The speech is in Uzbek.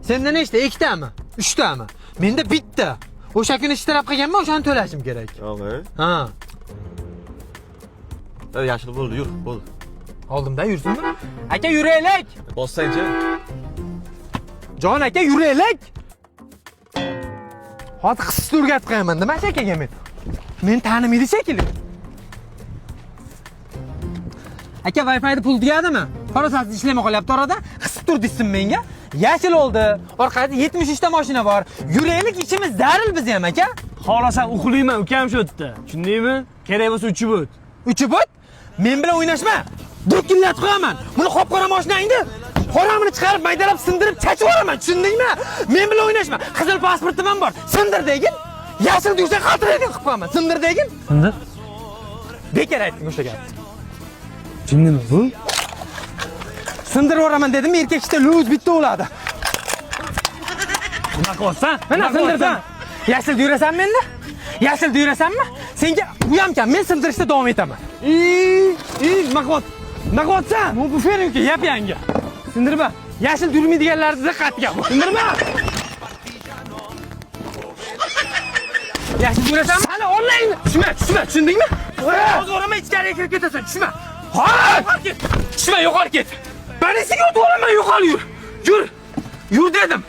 Senda nechta? 2 tami? 3 tami? Menda bitta. O'sha kuni ishtirab qilganman, o'shani to'lashim kerak. Yo'q. Ha. Yashil bo'ldi, yur, bo'ldi. Oldimda yursinmi? Aka yuraylik. Bossangchi. Jon aka yuraylik. Hozir qisqa o'rgatib qo'yaman, nima akaga men? Men tanimaydi shekilli. Aka Wi-Fi pul tugadimi? Qarasasiz ishlamay qolyapti orada. Qisib tur deysiz menga. Yashil oldi. Orqada 73 ta mashina bor. Yuraylik, ishimiz zaril biz ham aka. Xohlasan uxlayman, ukam shu yerda. Tushundingmi? Kerak bo'lsa uchib o't. Uchib o't? Men bilan o'ynashma. Do'killatib qo'yaman. Buni qop-qora mashinangni qoramini chiqarib, maydalab sindirib chachib yuboraman. Tushundingmi? Men bilan o'ynashma. Qizil pasportim ham bor. Sindir degin. Yashil desa xatiraydi qilib qo'yaman. Sindir degin. Sindir. Bekor aytding o'sha gapni. Tushundingmi bu? Sindirib yuboraman dedim, erkakda luz bitta bo'ladi. Nima qilyapsan? Mana sindirsan. Yashil yurasan menda? Yashil yurasanmi? Senga bu ham kam. Men sindirishda davom etaman. Nima qilyapsan? Bu buferinki yap yangi. Sindirma. Yashil yurmaydiganlarni diqqatga. Sindirma. Yashil yurasanmi? Hali onlayn. Tushundingmi? Hozir o'rama ichkariga kirib ketasan. Tushma. Tushma, yo'qol ket. Ben esiga o'tib olaman, yo'qol yur. Yur dedim.